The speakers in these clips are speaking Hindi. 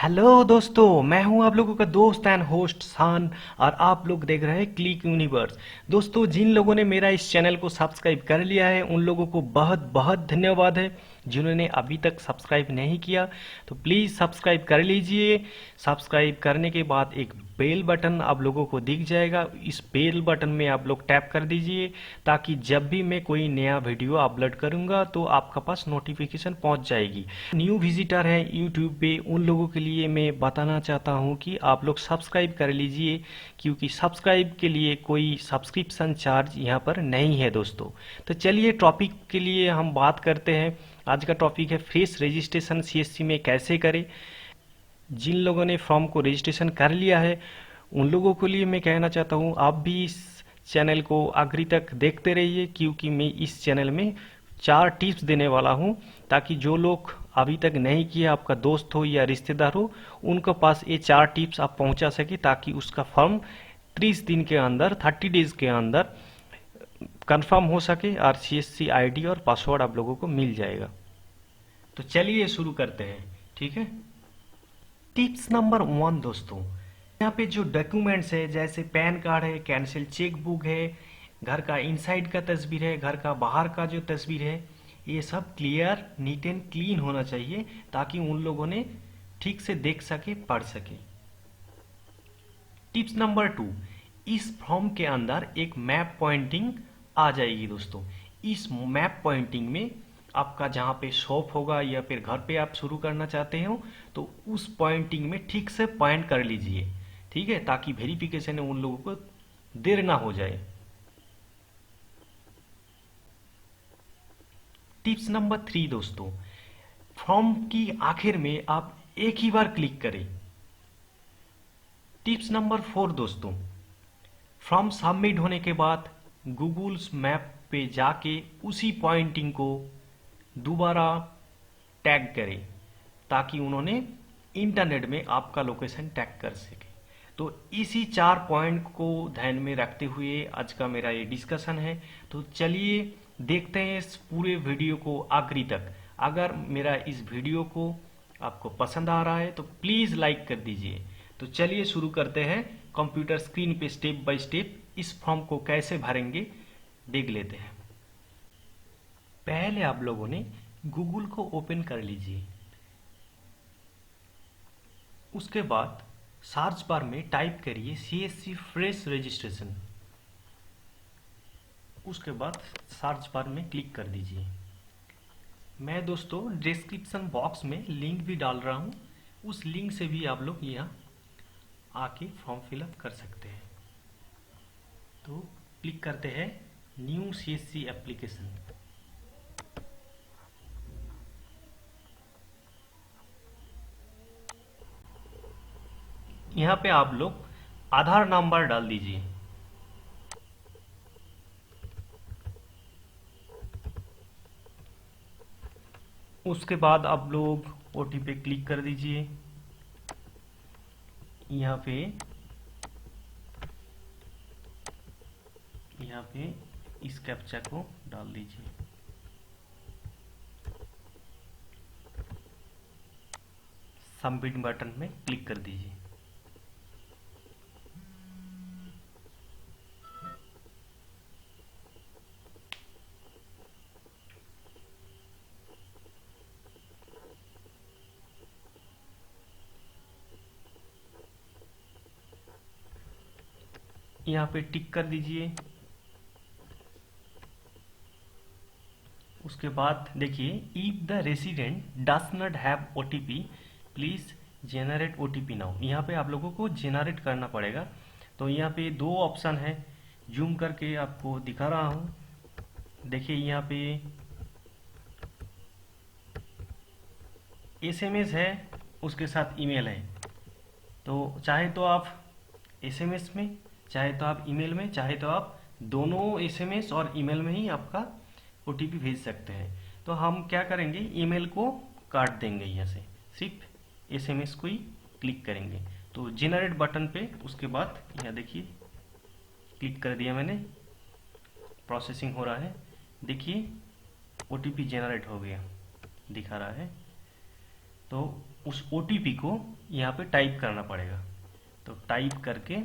हेलो दोस्तों, मैं हूं आप लोगों का दोस्त एंड होस्ट शान। और आप लोग देख रहे हैं क्लिक यूनिवर्स। दोस्तों, जिन लोगों ने मेरा इस चैनल को सब्सक्राइब कर लिया है उन लोगों को बहुत बहुत धन्यवाद है। जिन्होंने अभी तक सब्सक्राइब नहीं किया तो प्लीज़ सब्सक्राइब कर लीजिए। सब्सक्राइब करने के बाद एक बेल बटन आप लोगों को दिख जाएगा। इस बेल बटन में आप लोग टैप कर दीजिए ताकि जब भी मैं कोई नया वीडियो अपलोड करूंगा तो आपका पास नोटिफिकेशन पहुंच जाएगी। न्यू विजिटर है यूट्यूब पे, उन लोगों के लिए मैं बताना चाहता हूं कि आप लोग सब्सक्राइब कर लीजिए, क्योंकि सब्सक्राइब के लिए कोई सब्सक्रिप्शन चार्ज यहाँ पर नहीं है दोस्तों। तो चलिए टॉपिक के लिए हम बात करते हैं। आज का टॉपिक है फ्रेश रजिस्ट्रेशन सीएससी में कैसे करें। जिन लोगों ने फॉर्म को रजिस्ट्रेशन कर लिया है उन लोगों के लिए मैं कहना चाहता हूँ आप भी इस चैनल को आखिरी तक देखते रहिए, क्योंकि मैं इस चैनल में 4 टिप्स देने वाला हूँ ताकि जो लोग अभी तक नहीं किए, आपका दोस्त हो या रिश्तेदार हो, उनके पास ये 4 टिप्स आप पहुँचा सके ताकि उसका फॉर्म 30 दिन के अंदर, 30 डेज के अंदर कंफर्म हो सके और सीएससी आईडी और पासवर्ड आप लोगों को मिल जाएगा। तो चलिए शुरू करते हैं, ठीक है। टिप्स नंबर 1 दोस्तों, यहाँ पे जो डॉक्यूमेंट्स है जैसे पैन कार्ड है, कैंसिल चेक बुक है, घर का इनसाइड का तस्वीर है, घर का बाहर का जो तस्वीर है, ये सब क्लियर, नीट एंड क्लीन होना चाहिए ताकि उन लोगों ने ठीक से देख सके, पढ़ सके। टिप्स नंबर 2, इस फॉर्म के अंदर एक मैप पॉइंटिंग आ जाएगी दोस्तों। इस मैप पॉइंटिंग में आपका जहाँ पे शॉप होगा या फिर घर पे आप शुरू करना चाहते हो तो उस पॉइंटिंग में ठीक से पॉइंट कर लीजिए, ठीक है, ताकि वेरिफिकेशन में उन लोगों को देर ना हो जाए। टिप्स नंबर 3 दोस्तों, फॉर्म की आखिर में आप एक ही बार क्लिक करें। टिप्स नंबर 4 दोस्तों, फॉर्म सबमिट होने के बाद गूगल मैप पे जाके उसी पॉइंटिंग को दोबारा टैग करें ताकि उन्होंने इंटरनेट में आपका लोकेशन टैग कर सके। तो इसी 4 पॉइंट को ध्यान में रखते हुए आज का मेरा ये डिस्कशन है। तो चलिए देखते हैं इस पूरे वीडियो को आखिरी तक। अगर मेरा इस वीडियो को आपको पसंद आ रहा है तो प्लीज़ लाइक कर दीजिए। तो चलिए शुरू करते हैं। कंप्यूटर स्क्रीन पे स्टेप बाय स्टेप इस फॉर्म को कैसे भरेंगे देख लेते हैं। पहले आप लोगों ने गूगल को ओपन कर लीजिए। उसके बाद सर्च बार में टाइप करिए सीएससी फ्रेश रजिस्ट्रेशन। उसके बाद सर्च बार में क्लिक कर दीजिए। मैं दोस्तों डिस्क्रिप्शन बॉक्स में लिंक भी डाल रहा हूँ, उस लिंक से भी आप लोग यहाँ आके फॉर्म फिलअप कर सकते हैं। तो क्लिक करते हैं न्यू सीएससी एप्लीकेशन। यहाँ पे आप लोग आधार नंबर डाल दीजिए। उसके बाद आप लोग ओटीपी पे क्लिक कर दीजिए। यहाँ पे इस कैप्चा को डाल दीजिए। सबमिट बटन में क्लिक कर दीजिए। यहाँ पे टिक कर दीजिए। उसके बाद देखिए if the resident does not have OTP please generate OTP now. यहाँ पे आप लोगों को जेनरेट करना पड़ेगा। तो यहाँ पे 2 ऑप्शन है, जूम करके आपको दिखा रहा हूँ। देखिए यहाँ पे एसएमएस है, उसके साथ ईमेल है। तो चाहे तो आप एसएमएस में, चाहे तो आप ईमेल में, चाहे तो आप दोनों एसएमएस और ईमेल में ही आपका ओटीपी भेज सकते हैं। तो हम क्या करेंगे, ईमेल को काट देंगे, यहाँ से सिर्फ एसएमएस को ही क्लिक करेंगे। तो जेनरेट बटन पे उसके बाद यहाँ देखिए क्लिक कर दिया मैंने, प्रोसेसिंग हो रहा है। देखिए ओटीपी जेनरेट हो गया, दिखा रहा है। तो उस ओटीपी को यहाँ पे टाइप करना पड़ेगा। तो टाइप करके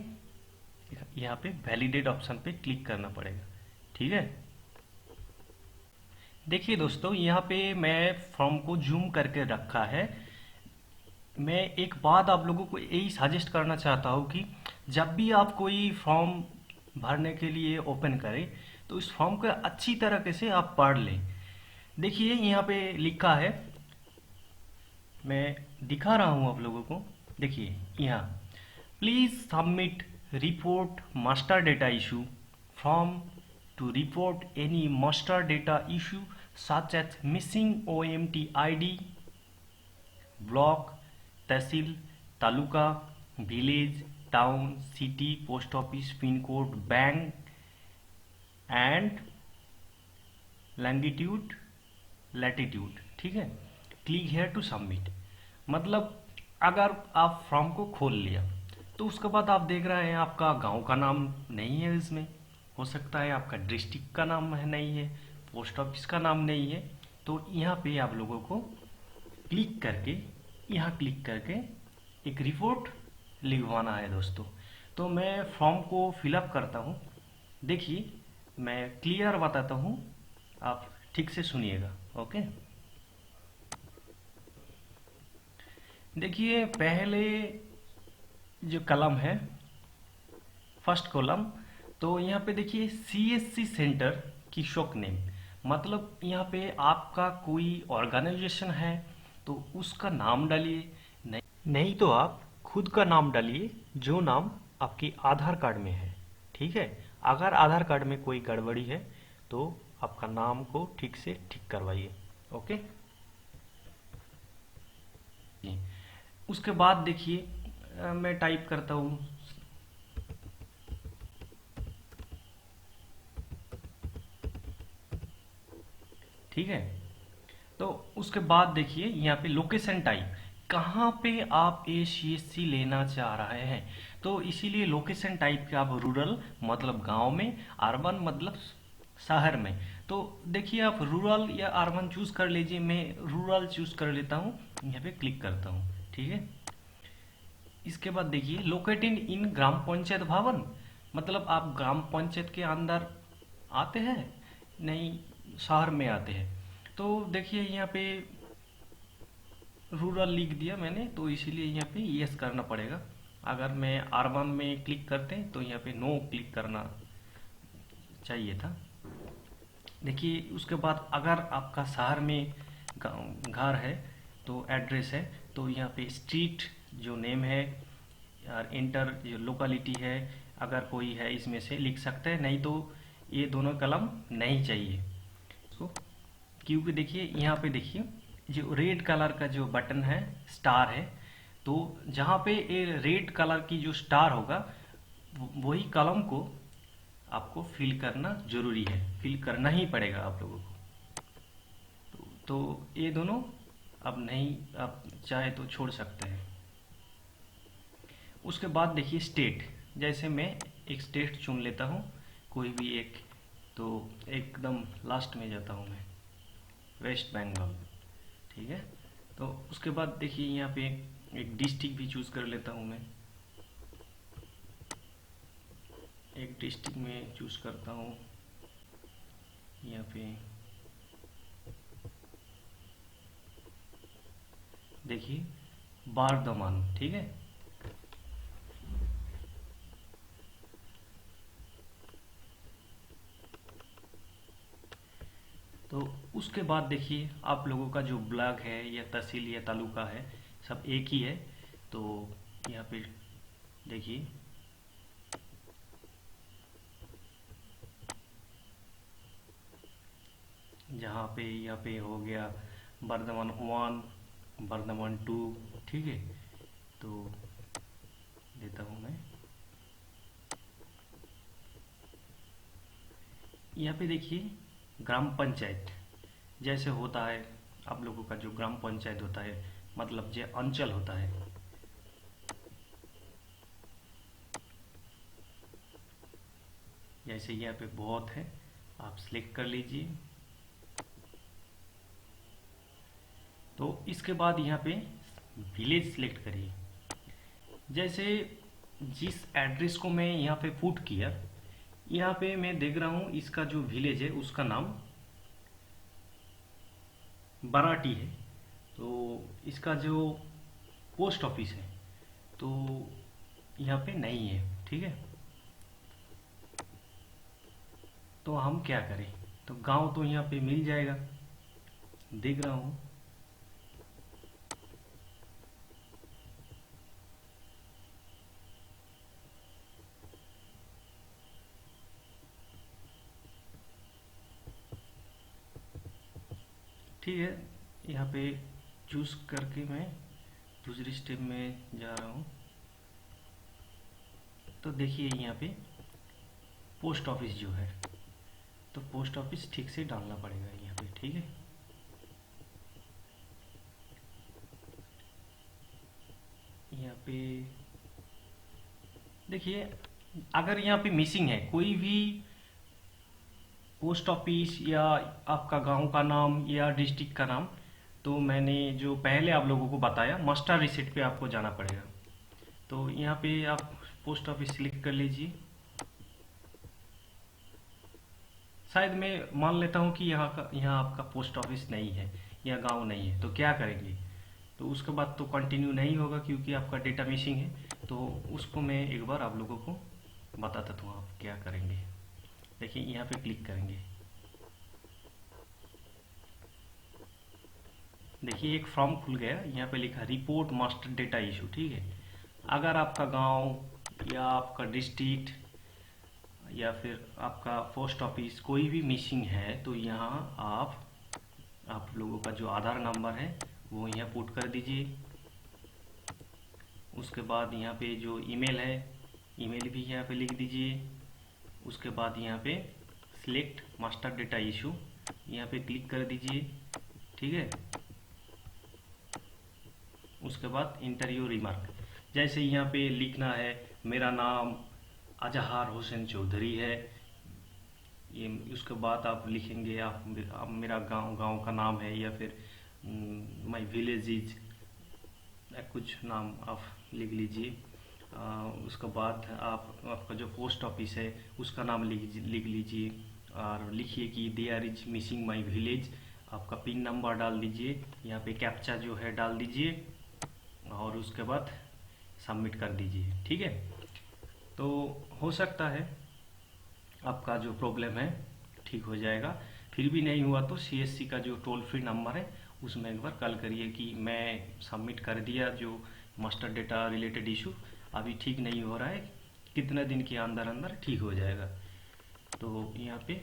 यहाँ पे वैलिडेट ऑप्शन पे क्लिक करना पड़ेगा। ठीक है, देखिए दोस्तों, यहाँ पे मैं फॉर्म को जूम करके रखा है। मैं एक बात आप लोगों को यही सजेस्ट करना चाहता हूँ कि जब भी आप कोई फॉर्म भरने के लिए ओपन करें तो इस फॉर्म को अच्छी तरीके से आप पढ़ लें। देखिए यहाँ पे लिखा है, मैं दिखा रहा हूँ आप लोगों को। देखिए यहाँ, please submit report master data issue form to report any master data issue such as missing OMT ID, block, tehsil, taluka, village, town, city, post office, pin code, bank and longitude, latitude. ठीक है, क्लिक हेयर टू सबमिट। मतलब अगर आप फॉर्म को खोल लिया तो उसके बाद आप देख रहे हैं आपका गांव का नाम नहीं है इसमें, हो सकता है आपका डिस्ट्रिक्ट का नाम है नहीं है, पोस्ट ऑफिस का नाम नहीं है। तो यहाँ पे आप लोगों को क्लिक करके, यहाँ क्लिक करके एक रिपोर्ट लिखवाना है दोस्तों। तो मैं फॉर्म को फिलअप करता हूँ। देखिए मैं क्लियर बताता हूँ, आप ठीक से सुनिएगा। ओके, देखिए पहले जो कलम है, फर्स्ट कॉलम, तो यहाँ पे देखिए सीएससी सेंटर की शॉक नेम, मतलब यहाँ पे आपका कोई ऑर्गेनाइजेशन है तो उसका नाम डालिए। नहीं तो आप खुद का नाम डालिए, जो नाम आपके आधार कार्ड में है। ठीक है, अगर आधार कार्ड में कोई गड़बड़ी है तो आपका नाम को ठीक से ठीक करवाइए। ओके, उसके बाद देखिए मैं टाइप करता हूँ, ठीक है। तो उसके बाद देखिए यहाँ पे लोकेशन टाइप, कहाँ पे आप ACSC लेना चाह रहे हैं, तो इसीलिए लोकेशन टाइप के आप रूरल मतलब गांव में, अर्बन मतलब शहर में। तो देखिए आप रूरल या अर्बन चूज कर लीजिए, मैं रूरल चूज कर लेता हूँ, यहाँ पे क्लिक करता हूँ। ठीक है, इसके बाद देखिए लोकेटेड इन ग्राम पंचायत भवन, मतलब आप ग्राम पंचायत के अंदर आते हैं नहीं शहर में आते हैं। तो देखिए यहाँ पे रूरल लिख दिया मैंने, तो इसीलिए यहाँ पे यस करना पड़ेगा। अगर मैं अर्बन में क्लिक करते हैं तो यहाँ पे नो क्लिक करना चाहिए था। देखिए उसके बाद अगर आपका शहर में घर है तो एड्रेस है, तो यहाँ पे स्ट्रीट जो नेम है और इंटर जो लोकेलिटी है अगर कोई है इसमें से लिख सकते हैं, नहीं तो ये दोनों कलम नहीं चाहिए इसको। क्योंकि देखिए यहाँ पे देखिए जो रेड कलर का जो बटन है स्टार है, तो जहाँ पे ये रेड कलर की जो स्टार होगा वही कलम को आपको फिल करना जरूरी है, फिल करना ही पड़ेगा आप लोगों को। तो ये दोनों अब नहीं, आप चाहे तो छोड़ सकते हैं। उसके बाद देखिए स्टेट, जैसे मैं एक स्टेट चुन लेता हूँ कोई भी एक, तो एकदम लास्ट में जाता हूँ मैं, वेस्ट बंगाल। ठीक है, तो उसके बाद देखिए यहाँ पे एक डिस्ट्रिक्ट भी चूज कर लेता हूँ मैं, एक डिस्ट्रिक्ट में चूज करता हूँ यहाँ पे। देखिए बारदमान, ठीक है। तो उसके बाद देखिए आप लोगों का जो ब्लॉक है या तहसील या तालुका है सब एक ही है। तो यहाँ पे देखिए जहाँ पे यहाँ पे हो गया बर्धमान 1, बर्धमान 2, ठीक है। तो देता हूँ मैं, यहाँ पे देखिए ग्राम पंचायत जैसे होता है आप लोगों का, जो ग्राम पंचायत होता है मतलब जो अंचल होता है, जैसे यहाँ पे बहुत है आप सिलेक्ट कर लीजिए। तो इसके बाद यहाँ पे विलेज सिलेक्ट करिए। जैसे जिस एड्रेस को मैं यहाँ पे पुट किया, यहाँ पे मैं देख रहा हूँ इसका जो विलेज है उसका नाम बराटी है। तो इसका जो पोस्ट ऑफिस है तो यहाँ पे नहीं है, ठीक है। तो हम क्या करें, तो गांव तो यहाँ पे मिल जाएगा, देख रहा हूँ। ठीक है, यहाँ पे चूज करके मैं दूसरी स्टेप में जा रहा हूँ। तो देखिए यहाँ पे पोस्ट ऑफिस जो है, तो पोस्ट ऑफिस ठीक से डालना पड़ेगा यहाँ पे, ठीक है। यहाँ पे देखिए, अगर यहाँ पे मिसिंग है कोई भी पोस्ट ऑफिस या आपका गांव का नाम या डिस्ट्रिक्ट का नाम, तो मैंने जो पहले आप लोगों को बताया मास्टर रिसेट पे आपको जाना पड़ेगा। तो यहाँ पे आप पोस्ट ऑफिस सिलेक्ट कर लीजिए। शायद मैं मान लेता हूँ कि यहाँ आपका पोस्ट ऑफिस नहीं है या गांव नहीं है, तो क्या करेंगे, तो उसके बाद तो कंटिन्यू नहीं होगा क्योंकि आपका डेटा मिसिंग है। तो उसको मैं एक बार आप लोगों को बताता हूँ आप क्या करेंगे। देखिए यहाँ पे क्लिक करेंगे, देखिए एक फॉर्म खुल गया, यहाँ पे लिखा रिपोर्ट मास्टर डेटा इशू, ठीक है। अगर आपका गांव या आपका डिस्ट्रिक्ट या फिर आपका पोस्ट ऑफिस कोई भी मिसिंग है तो यहाँ आप लोगों का जो आधार नंबर है वो यहाँ पुट कर दीजिए। उसके बाद यहाँ पे जो ईमेल है, ईमेल भी यहाँ पे लिख दीजिए। उसके बाद यहाँ पे सिलेक्ट मास्टर डेटा इशू, यहाँ पे क्लिक कर दीजिए, ठीक है। उसके बाद इंटर योर रिमार्क, जैसे यहाँ पे लिखना है मेरा नाम अजहार हुसैन चौधरी है, ये उसके बाद आप लिखेंगे आप मेरा गांव का नाम है या फिर माय विलेज इज, कुछ नाम आप लिख लीजिए। उसके बाद आपका जो पोस्ट ऑफिस है उसका नाम लिख लीजिए और लिखिए कि there is missing my village. आपका पिन नंबर डाल दीजिए, यहाँ पे कैप्चा जो है डाल दीजिए और उसके बाद सबमिट कर दीजिए, ठीक है। तो हो सकता है आपका जो प्रॉब्लम है ठीक हो जाएगा। फिर भी नहीं हुआ तो सीएससी का जो टोल फ्री नंबर है उसमें एक बार कॉल करिए कि मैं सबमिट कर दिया जो मास्टर डेटा रिलेटेड इशू, अभी ठीक नहीं हो रहा है, कितने दिन के अंदर अंदर ठीक हो जाएगा। तो यहाँ पे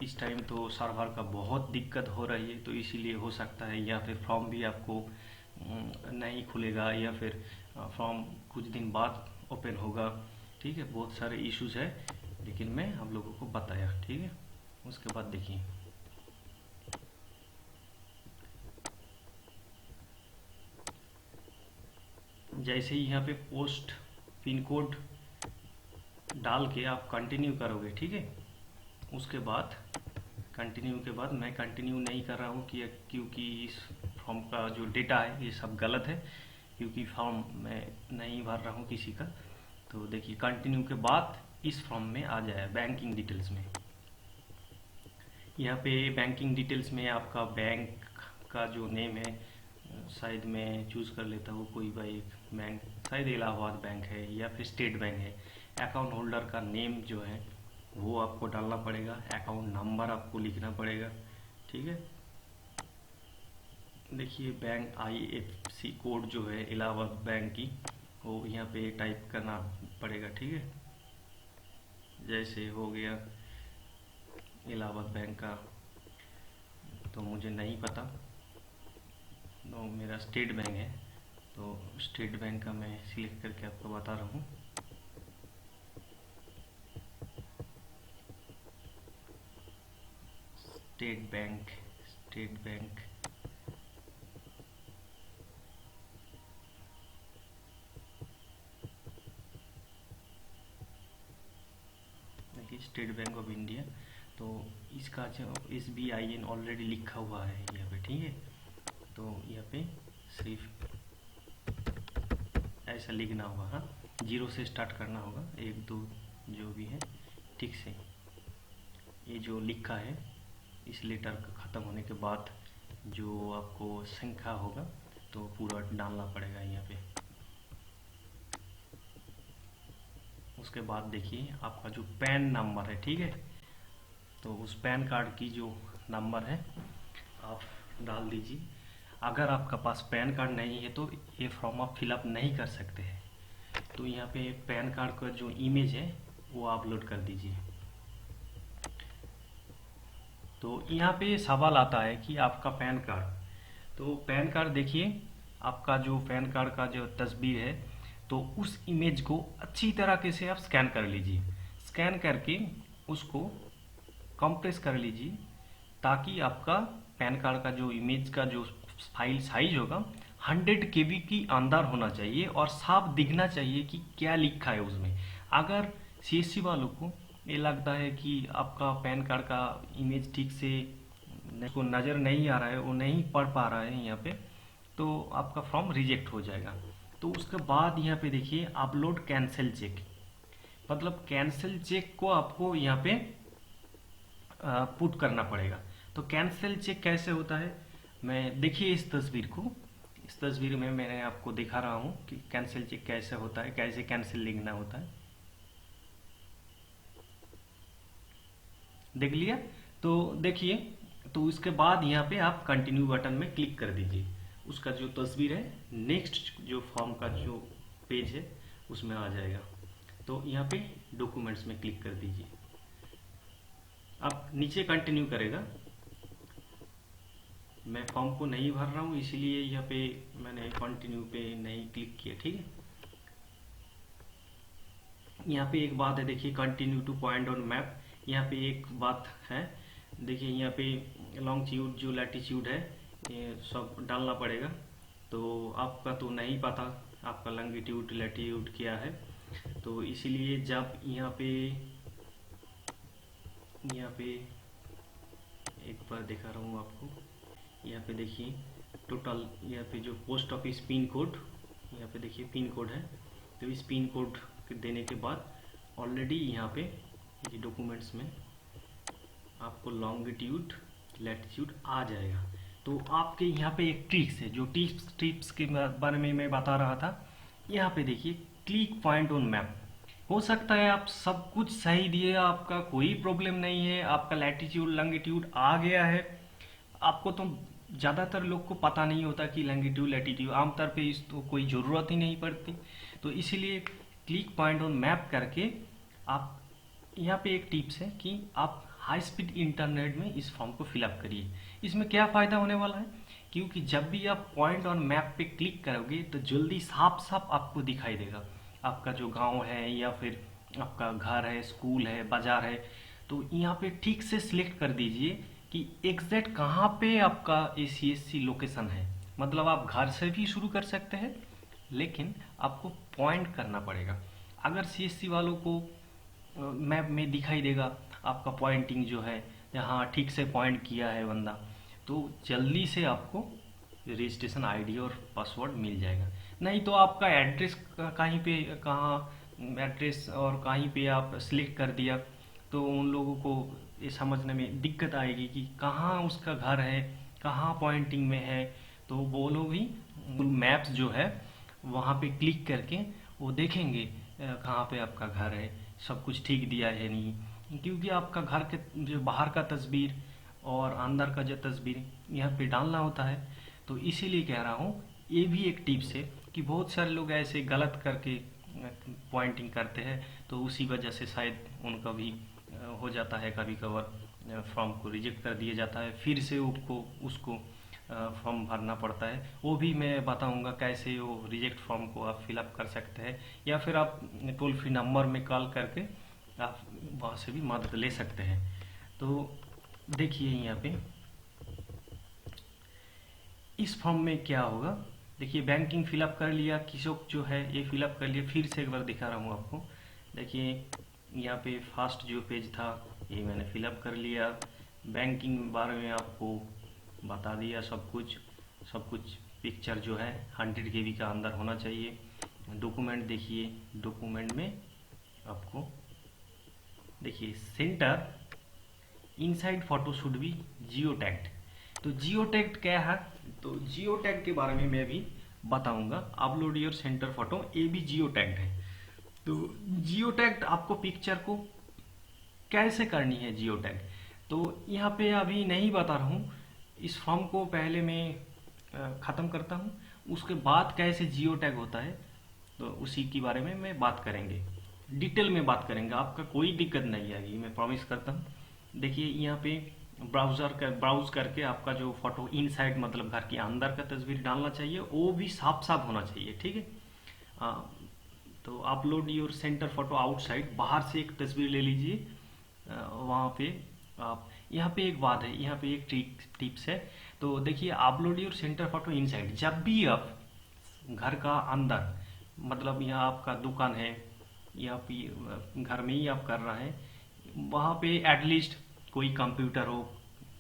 इस टाइम तो सर्वर का बहुत दिक्कत हो रही है, तो इसीलिए हो सकता है या फिर फॉर्म भी आपको नहीं खुलेगा या फिर फॉर्म कुछ दिन बाद ओपन होगा, ठीक है। बहुत सारे इश्यूज है लेकिन मैं हम लोगों को बताया, ठीक है। उसके बाद देखिए जैसे ही यहाँ पे पोस्ट पिन कोड डाल के आप कंटिन्यू करोगे, ठीक है। उसके बाद कंटिन्यू के बाद मैं कंटिन्यू नहीं कर रहा हूँ कि क्योंकि इस फॉर्म का जो डेटा है ये सब गलत है, क्योंकि फॉर्म मैं नहीं भर रहा हूँ किसी का। तो देखिए कंटिन्यू के बाद इस फॉर्म में आ जाए बैंकिंग डिटेल्स में, यहाँ पे बैंकिंग डिटेल्स में आपका बैंक का जो नेम है, शायद मैं चूज कर लेता हूँ कोई भाई एक बैंक, शायद इलाहाबाद बैंक है या फिर स्टेट बैंक है। अकाउंट होल्डर का नेम जो है वो आपको डालना पड़ेगा, अकाउंट नंबर आपको लिखना पड़ेगा, ठीक है। देखिए बैंक आईएफएससी कोड जो है इलाहाबाद बैंक की वो यहाँ पे टाइप करना पड़ेगा, ठीक है। जैसे हो गया इलाहाबाद बैंक का, तो मुझे नहीं पता, तो मेरा स्टेट बैंक है, तो स्टेट बैंक का मैं सिलेक्ट करके आपको बता रहा हूँ। स्टेट बैंक, स्टेट बैंक, देखिए स्टेट बैंक ऑफ इंडिया। तो इसका जो SBIN ऑलरेडी लिखा हुआ है यहाँ पे, ठीक है। तो यहाँ पे सिर्फ ऐसा लिखना होगा, हाँ, 0 से स्टार्ट करना होगा, 1 2 जो भी है ठीक से। ये जो लिखा है इस लेटर का ख़त्म होने के बाद जो आपको संख्या होगा तो पूरा डालना पड़ेगा यहाँ पे। उसके बाद देखिए आपका जो पैन नंबर है, ठीक है, तो उस पैन कार्ड की जो नंबर है आप डाल दीजिए। अगर आपका पास पैन कार्ड नहीं है तो ये फॉर्म आप फिलअप नहीं कर सकते हैं। तो यहाँ पे पैन कार्ड का जो इमेज है वो अपलोड कर दीजिए। तो यहाँ पे सवाल आता है कि आपका पैन कार्ड, तो पैन कार्ड देखिए, आपका जो पैन कार्ड का जो तस्वीर है तो उस इमेज को अच्छी तरीके से आप स्कैन कर लीजिए। स्कैन करके उसको कंप्रेस कर लीजिए ताकि आपका पैन कार्ड का जो इमेज का जो फाइल साइज होगा 100 KB की अंदर होना चाहिए और साफ दिखना चाहिए कि क्या लिखा है उसमें। अगर CSC वालों को ये लगता है कि आपका पैन कार्ड का इमेज ठीक से को नज़र नहीं आ रहा है, वो नहीं पढ़ पा रहा है यहाँ पे, तो आपका फॉर्म रिजेक्ट हो जाएगा। तो उसके बाद यहाँ पे देखिए अपलोड कैंसिल चेक, मतलब कैंसिल चेक को आपको यहाँ पे पुट करना पड़ेगा। तो कैंसिल चेक कैसे होता है, मैं देखिए इस तस्वीर को, इस तस्वीर में मैंने आपको दिखा रहा हूँ कि कैंसिल चेक कैसे होता है, कैसे कैंसिल लिखना होता है। देख लिया? तो देखिए, तो उसके बाद यहाँ पे आप कंटिन्यू बटन में क्लिक कर दीजिए। उसका जो तस्वीर है नेक्स्ट जो फॉर्म का जो पेज है उसमें आ जाएगा। तो यहाँ पे डॉक्यूमेंट्स में क्लिक कर दीजिए। अब नीचे कंटिन्यू करेगा। मैं फॉर्म को नहीं भर रहा हूँ इसलिए यहाँ पे मैंने कंटिन्यू पे नहीं क्लिक किया, ठीक है। यहाँ पे एक बात है, देखिए continue two point on map. यहाँ पे एक बात है, देखिए यहाँ पे लॉन्गिट्यूड जो लैटिट्यूड है ये सब डालना पड़ेगा। तो आपका तो नहीं पता आपका लॉन्गिट्यूड लैटिट्यूड क्या है, तो इसीलिए जब यहाँ पे एक बार दिखा रहा हूँ आपको। यहाँ पे देखिए टोटल, यहाँ पे जो पोस्ट ऑफिस पिन कोड, यहाँ पे देखिए पिन कोड है। तो इस पिन कोड देने के बाद ऑलरेडी यहाँ पे ये डॉक्यूमेंट्स में आपको लॉन्गिट्यूड लैटिट्यूड आ जाएगा। तो आपके यहाँ पे एक ट्रिक्स है, जो टिप्स के बारे में मैं बता रहा था। यहाँ पे देखिए क्लिक पॉइंट ऑन मैप। हो सकता है आप सब कुछ सही दिए, आपका कोई प्रॉब्लम नहीं है, आपका लैटिट्यूड लॉन्गिट्यूड आ गया है। आपको तो ज़्यादातर लोग को पता नहीं होता कि लॉन्गिट्यूड लैटिट्यूड, आमतौर पे इस तो कोई ज़रूरत ही नहीं पड़ती। तो इसीलिए क्लिक पॉइंट ऑन मैप करके आप, यहाँ पे एक टिप्स है कि आप हाई स्पीड इंटरनेट में इस फॉर्म को फिलअप करिए। इसमें क्या फ़ायदा होने वाला है, क्योंकि जब भी आप पॉइंट ऑन मैप पे क्लिक करोगे तो जल्दी साफ साफ आपको दिखाई देगा आपका जो गांव है या फिर आपका घर है, स्कूल है, बाजार है। तो यहाँ पे ठीक से सिलेक्ट कर दीजिए कि एग्जैक्ट कहाँ पे आपका ACSC लोकेशन है। मतलब आप घर से भी शुरू कर सकते हैं, लेकिन आपको पॉइंट करना पड़ेगा। अगर CSC वालों को मैप में दिखाई देगा आपका पॉइंटिंग जो है, यहाँ ठीक से पॉइंट किया है बंदा, तो जल्दी से आपको रजिस्ट्रेशन ID और पासवर्ड मिल जाएगा। नहीं तो आपका एड्रेस कहीं पे, कहाँ एड्रेस और कहीं पे आप सिलेक्ट कर दिया तो उन लोगों को ये समझने में दिक्कत आएगी कि कहाँ उसका घर है, कहाँ पॉइंटिंग में है। तो वो लोग भी मैप्स जो है वहाँ पे क्लिक करके वो देखेंगे कहाँ पे आपका घर है, सब कुछ ठीक दिया है नहीं। क्योंकि आपका घर के जो बाहर का तस्वीर और अंदर का जो तस्वीर यहाँ पे डालना होता है। तो इसीलिए कह रहा हूँ, ये भी एक टिप्स है कि बहुत सारे लोग ऐसे गलत करके पॉइंटिंग करते हैं, तो उसी वजह से शायद उनका भी हो जाता है, कभी कभार फॉर्म को रिजेक्ट कर दिया जाता है, फिर से उसको फॉर्म भरना पड़ता है। वो भी मैं बताऊंगा कैसे वो रिजेक्ट फॉर्म को आप फिलअप कर सकते हैं, या फिर आप टोल फ्री नंबर में कॉल करके आप वहाँ से भी मदद ले सकते हैं। तो देखिए यहाँ पे इस फॉर्म में क्या होगा, देखिए बैंकिंग फिलअप कर लिया, किसोक जो है ये फिलअप कर लिया। फिर से एक बार दिखा रहा हूँ आपको। देखिए यहाँ पे फर्स्ट जो पेज था ये मैंने फिलअप कर लिया। बैंकिंग के बारे में आपको बता दिया सब कुछ। पिक्चर जो है 100 KB का अंदर होना चाहिए। डॉक्यूमेंट देखिए, डॉक्यूमेंट में आपको देखिए centre inside photo should be Jio tagged. तो जियो टैग्ड क्या है, तो जियो टैग के बारे में मैं भी बताऊंगा। अपलोड योर सेंटर फोटो, ये भी जियो टैग्ड है। तो जियो टैग्ड आपको पिक्चर को कैसे करनी है जियो टैग, तो यहाँ पे अभी नहीं बता रहा हूँ। इस फॉर्म को पहले मैं ख़त्म करता हूँ, उसके बाद कैसे जियो टैग होता है तो उसी के बारे में मैं बात करेंगे, डिटेल में बात करेंगे। आपका कोई दिक्कत नहीं आएगी, मैं प्रॉमिस करता हूँ। देखिए यहाँ पे ब्राउज करके आपका जो फोटो इनसाइड मतलब घर के अंदर का तस्वीर डालना चाहिए, वो भी साफ साफ होना चाहिए, ठीक है। तो upload your centre photo outside, बाहर से एक तस्वीर ले लीजिए। वहाँ पे आप, यहाँ पे एक बात है, यहाँ पे एक टिप्स है। तो देखिए upload your centre photo inside, जब भी आप घर का अंदर मतलब यहाँ आपका दुकान है या फिर घर में ही आप कर रहे हैं, वहाँ पे एटलीस्ट कोई कंप्यूटर हो,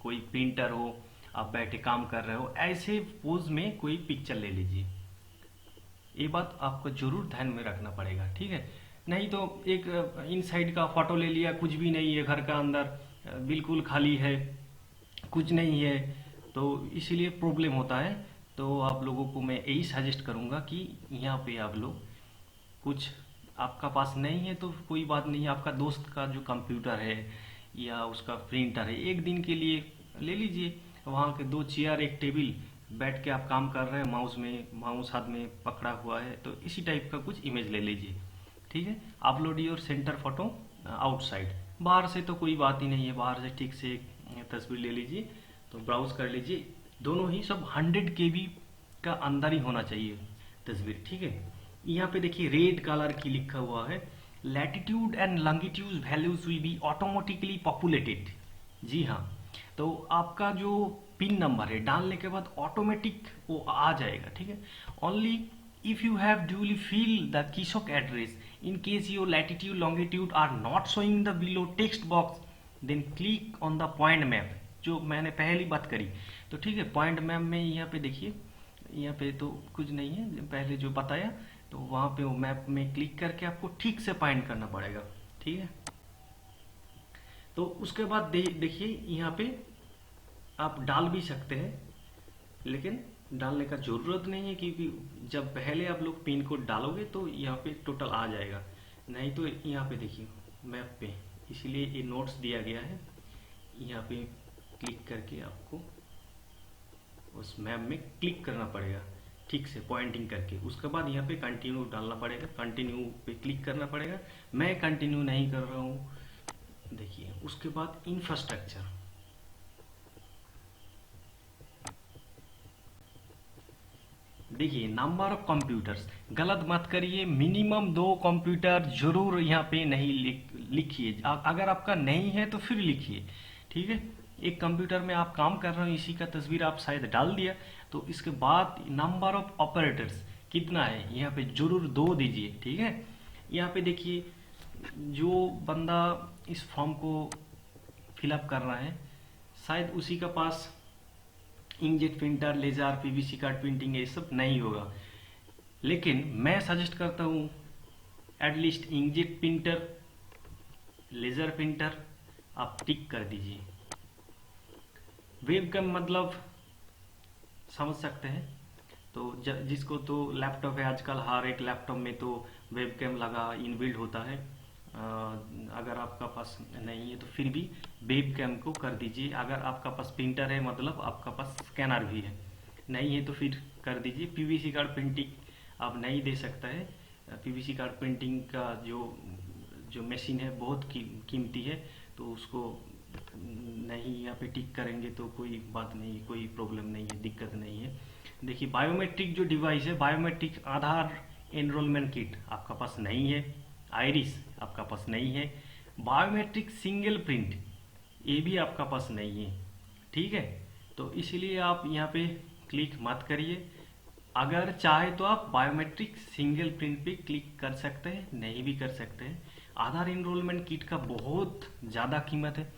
कोई प्रिंटर हो, आप बैठे काम कर रहे हो, ऐसे पोज में कोई पिक्चर ले लीजिए। ये बात आपको जरूर ध्यान में रखना पड़ेगा, ठीक है। नहीं तो एक इनसाइड का फोटो ले लिया, कुछ भी नहीं है, घर का अंदर बिल्कुल खाली है, कुछ नहीं है, तो इसीलिए प्रॉब्लम होता है। तो आप लोगों को मैं यही सजेस्ट करूंगा कि यहाँ पे आप लोग कुछ आपका पास नहीं है तो कोई बात नहीं, आपका दोस्त का जो कंप्यूटर है या उसका प्रिंटर है, एक दिन के लिए ले लीजिए। वहाँ के 2 चेयर, एक टेबल, बैठ के आप काम कर रहे हैं, माउस हाथ में पकड़ा हुआ है, तो इसी टाइप का कुछ इमेज ले लीजिए, ठीक है। Upload your centre photo outside, बाहर से तो कोई बात ही नहीं है, बाहर से ठीक से एक तस्वीर ले लीजिए। तो ब्राउज कर लीजिए, दोनों ही सब 100 KB का अंदर ही होना चाहिए तस्वीर, ठीक है। यहाँ पे देखिए रेड कलर की लिखा हुआ है, latitude and longitude values will be automatically populated. जी हाँ, तो आपका जो पिन नंबर है डालने के बाद ऑटोमेटिक वो आ जाएगा, ठीक है। Only if you have duly fill the कीशॉक address, in case your latitude longitude are not showing the below text box, then click on the point map, जो मैंने पहली बात करी। तो ठीक है, पॉइंट मैप में यहाँ पे देखिए, यहाँ पे तो कुछ नहीं है, पहले जो बताया, तो वहाँ पे वो मैप में क्लिक करके आपको ठीक से पॉइंट करना पड़ेगा, ठीक है। तो उसके बाद देखिए यहाँ पे आप डाल भी सकते हैं, लेकिन डालने का जरूरत नहीं है, क्योंकि जब पहले आप लोग पिन कोड डालोगे तो यहाँ पे टोटल आ जाएगा। नहीं तो यहाँ पे देखिए मैप पे, इसीलिए ये नोट्स दिया गया है, यहाँ पे क्लिक करके आपको उस मैप में क्लिक करना पड़ेगा ठीक से पॉइंटिंग करके। उसके बाद यहाँ पे कंटिन्यू डालना पड़ेगा, कंटिन्यू पे क्लिक करना पड़ेगा। मैं कंटिन्यू नहीं कर रहा हूँ, देखिए। उसके बाद इंफ्रास्ट्रक्चर, देखिए नंबर ऑफ कंप्यूटर्स, गलत मत करिए, मिनिमम 2 कंप्यूटर जरूर यहाँ पे नहीं लिखिए। अगर आपका नहीं है तो फिर लिखिए, ठीक है। एक कंप्यूटर में आप काम कर रहे हो, इसी का तस्वीर आप शायद डाल दिया, तो इसके बाद नंबर ऑफ ऑपरेटर्स कितना है यहाँ पे जरूर 2 दीजिए, ठीक है। यहाँ पे देखिए जो बंदा इस फॉर्म को फिलअप कर रहा है, शायद उसी का पास inkjet printer, laser, PVC card printing ये सब नहीं होगा, लेकिन मैं सजेस्ट करता हूँ at least inkjet printer, laser printer आप टिक कर दीजिए। वेबकैम मतलब समझ सकते हैं, तो जिसको तो लैपटॉप है, आजकल हर एक लैपटॉप में तो वेबकैम लगा इनबिल्ड होता है। अगर आपका पास नहीं है तो फिर भी वेबकैम को कर दीजिए। अगर आपका पास प्रिंटर है मतलब आपका पास स्कैनर भी है, नहीं है तो फिर कर दीजिए। पीवीसी कार्ड प्रिंटिंग आप नहीं दे सकता है, पीवीसी कार्ड प्रिंटिंग का जो मशीन है बहुत कीमती है, तो उसको नहीं यहाँ पे टिक करेंगे तो कोई बात नहीं, कोई प्रॉब्लम नहीं है, दिक्कत नहीं है। देखिए बायोमेट्रिक जो डिवाइस है, बायोमेट्रिक आधार एनरोलमेंट किट आपका पास नहीं है, आइरिस आपका पास नहीं है, बायोमेट्रिक सिंगल प्रिंट ये भी आपका पास नहीं है, ठीक है। तो इसीलिए आप यहाँ पे क्लिक मत करिए। अगर चाहे तो आप बायोमेट्रिक सिंगल प्रिंट पे क्लिक कर सकते हैं, नहीं भी कर सकते हैं, आधार इनरोलमेंट किट का बहुत ज़्यादा कीमत है।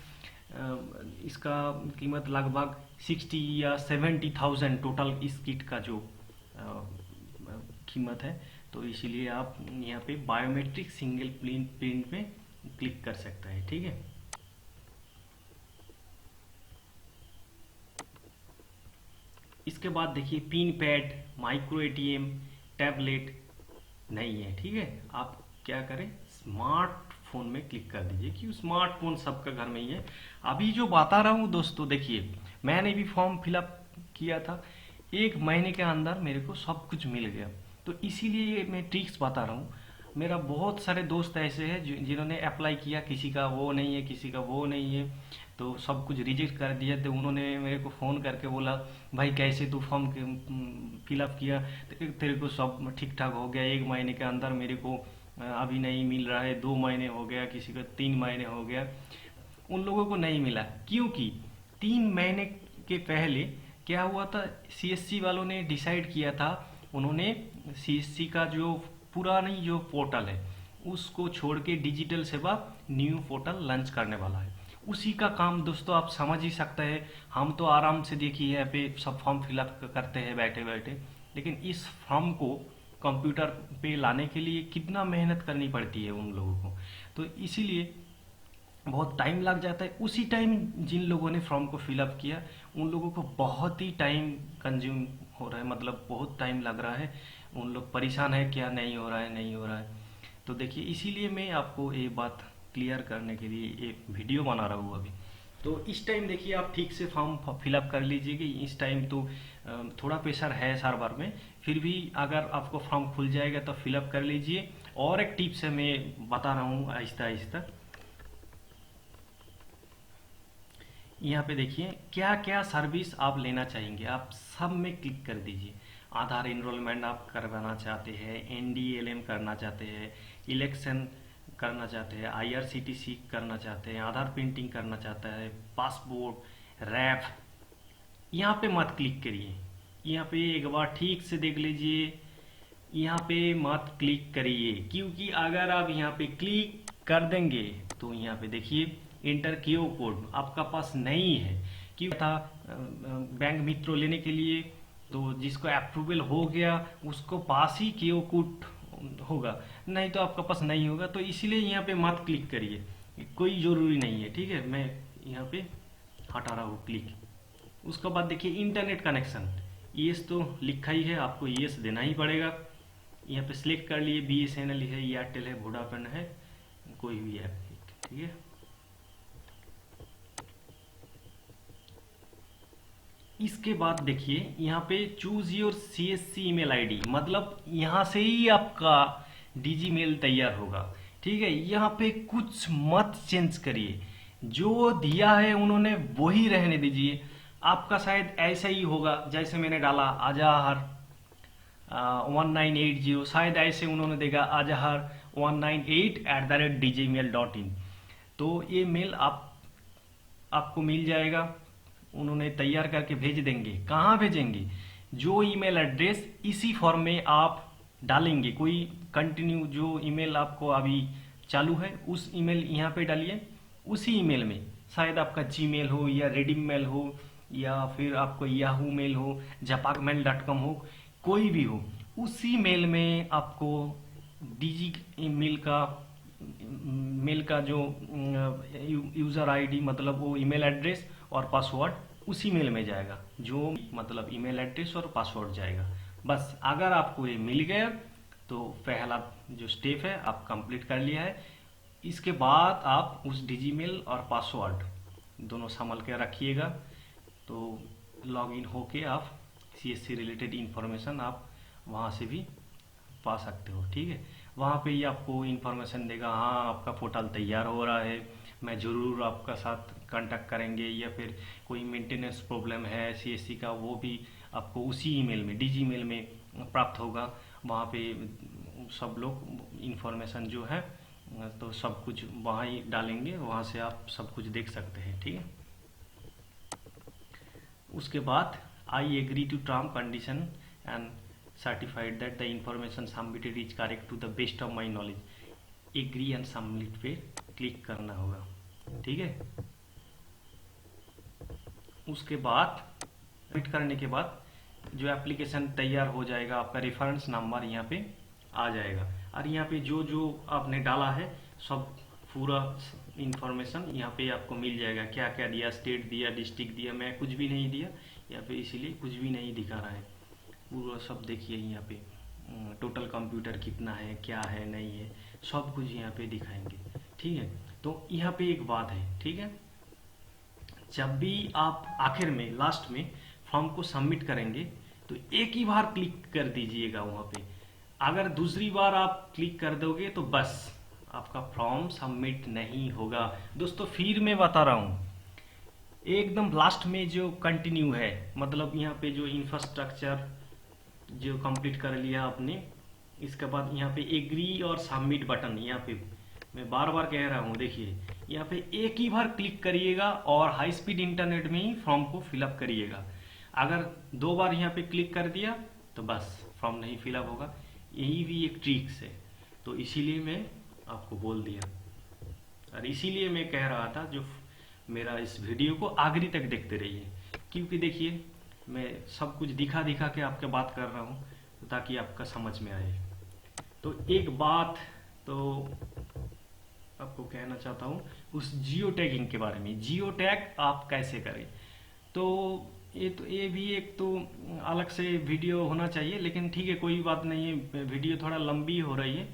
इसका कीमत लगभग 60 या 70,000 टोटल इस किट का जो कीमत है। तो इसीलिए आप यहाँ पे बायोमेट्रिक सिंगल प्रिंट में क्लिक कर सकते हैं, ठीक है। इसके बाद देखिए pin pad, micro ATM, tablet नहीं है, ठीक है। आप क्या करें, स्मार्टफोन में क्लिक कर दीजिए, क्योंकि स्मार्टफोन सबका घर में ही है। अभी जो बता रहा हूँ दोस्तों, देखिए मैंने भी फॉर्म फिलअप किया था, 1 महीने के अंदर मेरे को सब कुछ मिल गया। तो इसीलिए मैं ट्रिक्स बता रहा हूँ। मेरा बहुत सारे दोस्त ऐसे हैं जिन्होंने अप्लाई किया, किसी का वो नहीं है, किसी का वो नहीं है, तो सब कुछ रिजेक्ट कर दिया। तो उन्होंने मेरे को फ़ोन करके बोला, भाई कैसे तू फॉर्म फिलअप किया, तो तेरे को सब ठीक ठाक हो गया 1 महीने के अंदर। मेरे को अभी नहीं मिल रहा है, 2 महीने हो गया, किसी का 3 महीने हो गया। उन लोगों को नहीं मिला क्योंकि 3 महीने के पहले क्या हुआ था, सीएससी वालों ने डिसाइड किया था, उन्होंने सीएससी का जो पुरानी जो पोर्टल है उसको छोड़ के डिजिटल सेवा न्यू पोर्टल लॉन्च करने वाला है। उसी का काम दोस्तों आप समझ ही सकते हैं। हम तो आराम से देखिए यहाँ पे सब फॉर्म फिलअप करते हैं बैठे बैठे, लेकिन इस फॉर्म को कंप्यूटर पे लाने के लिए कितना मेहनत करनी पड़ती है उन लोगों को। तो इसीलिए बहुत टाइम लग जाता है। उसी टाइम जिन लोगों ने फॉर्म को फिलअप किया उन लोगों को बहुत ही टाइम कंज्यूम हो रहा है, मतलब बहुत टाइम लग रहा है। उन लोग परेशान है, क्या नहीं हो रहा है, नहीं हो रहा है। तो देखिए इसीलिए मैं आपको ये बात क्लियर करने के लिए एक वीडियो बना रहा हूँ अभी। तो इस टाइम देखिए आप ठीक से फॉर्म फिलअप कर लीजिए कि इस टाइम तो थोड़ा प्रेशर है सर्वर में, फिर भी अगर आपको फॉर्म खुल जाएगा तो फिलअप कर लीजिए। और एक टिप्स है, मैं बता रहा हूँ आहिस्ता आहिस्ता। यहाँ पे देखिए क्या क्या सर्विस आप लेना चाहेंगे, आप सब में क्लिक कर दीजिए। आधार इनरोलमेंट आप करवाना चाहते हैं, एनडीएलएम करना चाहते हैं, इलेक्शन करना चाहते हैं, आईआरसीटीसी करना चाहते हैं, आधार प्रिंटिंग करना चाहता है, पासपोर्ट, रैप, यहाँ पे मत क्लिक करिए। यहाँ पे एक बार ठीक से देख लीजिए, यहाँ पे मत क्लिक करिए, क्योंकि अगर आप यहाँ पे क्लिक कर देंगे तो यहाँ पे देखिए इंटर क्यू कोड आपका पास नहीं है। क्यों था, बैंक मित्रों लेने के लिए तो जिसको अप्रूवल हो गया उसको पास ही क्यू कोड होगा, नहीं तो आपका पास नहीं होगा। तो इसीलिए यहाँ पे मत क्लिक करिए, कोई ज़रूरी नहीं है, ठीक है। मैं यहाँ पे हटा रहा हूँ क्लिक। उसके बाद देखिए इंटरनेट कनेक्शन, येस तो लिखा ही है, आपको येस देना ही पड़ेगा। यहाँ पे सिलेक्ट कर लिए, बीएसएनएल है, एयरटेल है, वोडाफोन है, कोई भी ऐप, ठीक है। इसके बाद देखिए यहाँ पे choose your CSC email ID, मतलब यहाँ से ही आपका डीजी मेल तैयार होगा, ठीक है। यहाँ पे कुछ मत चेंज करिए, जो दिया है उन्होंने वही रहने दीजिए। आपका शायद ऐसा ही होगा जैसे मैंने डाला आजहर 1980, शायद ऐसे उन्होंने देखा आजहर 198@dgmail.in। तो ये मेल आपको मिल जाएगा, उन्होंने तैयार करके भेज देंगे। कहाँ भेजेंगे, जो ईमेल एड्रेस इसी फॉर्म में आप डालेंगे, कोई कंटिन्यू जो ईमेल आपको अभी चालू है उस ईमेल यहाँ पे डालिए। उसी ईमेल में शायद आपका जीमेल हो या रेडिम मेल हो या फिर आपको याहू मेल हो, jpagmail.com हो, कोई भी हो, उसी मेल में आपको डीजी मेल का जो यूज़र आईडी, मतलब वो ईमेल एड्रेस और पासवर्ड उसी मेल में जाएगा, जो मतलब ईमेल एड्रेस और पासवर्ड जाएगा। बस अगर आपको ये मिल गया तो पहला जो स्टेप है आप कंप्लीट कर लिया है। इसके बाद आप उस डिजीमेल और पासवर्ड दोनों संभाल के रखिएगा, तो लॉगिन होके आप सीएससी रिलेटेड इंफॉर्मेशन आप वहाँ से भी पा सकते हो, ठीक है। वहाँ पे ही आपको इन्फॉर्मेशन देगा, हाँ आपका पोर्टल तैयार हो रहा है, मैं ज़रूर आपका साथ कांटेक्ट करेंगे, या फिर कोई मेंटेनेंस प्रॉब्लम है सीएससी का, वो भी आपको उसी ईमेल में डीजी मेल में प्राप्त होगा। वहाँ पे सब लोग इन्फॉर्मेशन जो है तो सब कुछ वहाँ ही डालेंगे, वहाँ से आप सब कुछ देख सकते हैं, ठीक है। उसके बाद I agree to term condition and certified that the information submitted is correct to the best of my knowledge. Agree and submit पे क्लिक करना होगा। ठीक है, उसके बाद सबमिट करने के बाद जो एप्लीकेशन तैयार हो जाएगा, आपका रेफरेंस नंबर यहाँ पे आ जाएगा और यहाँ पे जो जो आपने डाला है सब पूरा इंफॉर्मेशन यहाँ पे आपको मिल जाएगा। क्या क्या दिया, स्टेट दिया, डिस्ट्रिक्ट दिया, मैं कुछ भी नहीं दिया यहाँ पे, इसीलिए कुछ भी नहीं दिखा रहा है। पूरा सब देखिए यहाँ पे टोटल कंप्यूटर कितना है, क्या है, नहीं है, सब कुछ यहाँ पे दिखाएंगे। ठीक है, तो यहाँ पे एक बात है, ठीक है, जब भी आप आखिर में लास्ट में फॉर्म को सबमिट करेंगे तो एक ही बार क्लिक कर दीजिएगा वहां पे। अगर दूसरी बार आप क्लिक कर दोगे तो बस आपका फॉर्म सबमिट नहीं होगा। दोस्तों फिर मैं बता रहा हूं, एकदम लास्ट में जो कंटिन्यू है, मतलब यहाँ पे जो इंफ्रास्ट्रक्चर जो कंप्लीट कर लिया आपने, इसके बाद यहाँ पे एग्री और सबमिट बटन, यहाँ पे मैं बार बार कह रहा हूँ, देखिए यहाँ पे एक ही बार क्लिक करिएगा और हाई स्पीड इंटरनेट में ही फॉर्म को फिलअप करिएगा। अगर दो बार यहाँ पे क्लिक कर दिया तो बस फॉर्म नहीं फिलअप होगा। यही भी एक ट्रिक्स है, तो इसीलिए मैं आपको बोल दिया और इसीलिए मैं कह रहा था जो मेरा इस वीडियो को आखिरी तक देखते रहिए, क्योंकि देखिए मैं सब कुछ दिखा दिखा के आपके बात कर रहा हूँ ताकि आपका समझ में आए। तो एक बात तो आपको कहना चाहता हूँ उस जियो टैगिंग के बारे में। जियो टैग आप कैसे करें, तो ये भी एक तो अलग से वीडियो होना चाहिए, लेकिन ठीक है कोई बात नहीं है, वीडियो थोड़ा लंबी हो रही है।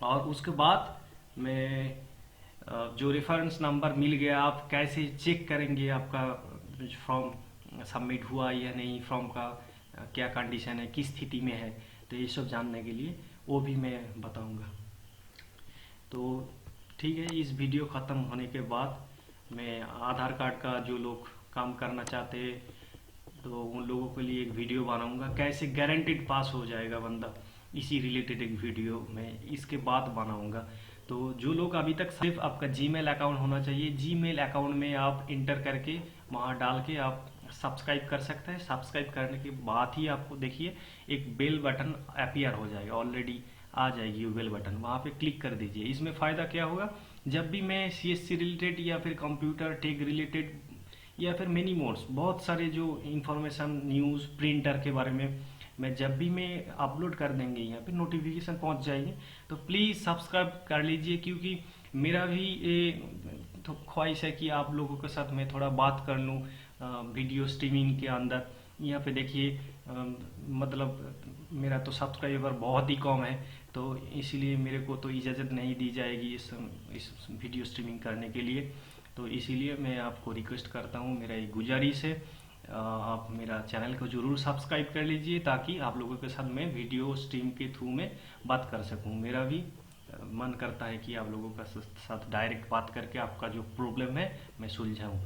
और उसके बाद मैं जो रेफरेंस नंबर मिल गया, आप कैसे चेक करेंगे आपका फॉर्म सबमिट हुआ या नहीं, फॉर्म का क्या कंडीशन है, किस स्थिति में है, तो ये सब जानने के लिए वो भी मैं बताऊंगा। तो ठीक है, इस वीडियो ख़त्म होने के बाद मैं आधार कार्ड का जो लोग काम करना चाहते हैं तो उन लोगों के लिए एक वीडियो बनाऊंगा, कैसे गारंटेड पास हो जाएगा बंदा, इसी रिलेटेड एक वीडियो मैं इसके बाद बनाऊंगा। तो जो लोग अभी तक, सिर्फ आपका जीमेल अकाउंट होना चाहिए, जीमेल अकाउंट में आप इंटर करके वहाँ डाल के आप सब्सक्राइब कर सकते हैं। सब्सक्राइब करने के बाद ही आपको देखिए एक बेल बटन अपीयर हो जाएगा, ऑलरेडी आ जाएगी वो बेल बटन, वहाँ पे क्लिक कर दीजिए। इसमें फ़ायदा क्या होगा, जब भी मैं सीएससी रिलेटेड या फिर कंप्यूटर टेक रिलेटेड या फिर मेनी मोड्स, बहुत सारे जो इंफॉर्मेशन, न्यूज़, प्रिंटर के बारे में मैं जब भी मैं अपलोड कर देंगे यहाँ पे नोटिफिकेशन पहुँच जाएगी। तो प्लीज़ सब्सक्राइब कर लीजिए, क्योंकि मेरा भी ये तो ख्वाहिश है कि आप लोगों के साथ मैं थोड़ा बात कर लूँ वीडियो स्ट्रीमिंग के अंदर। यहाँ पे देखिए मतलब मेरा तो सब्सक्राइबर बहुत ही कम है, तो इसीलिए मेरे को तो इजाज़त नहीं दी जाएगी इस वीडियो स्ट्रीमिंग करने के लिए। तो इसीलिए मैं आपको रिक्वेस्ट करता हूँ, मेरा एक गुजारिश है, आप मेरा चैनल को ज़रूर सब्सक्राइब कर लीजिए ताकि आप लोगों के साथ मैं वीडियो स्ट्रीम के थ्रू में बात कर सकूँ। मेरा भी मन करता है कि आप लोगों के साथ डायरेक्ट बात करके आपका जो प्रॉब्लम है मैं सुलझाऊँ।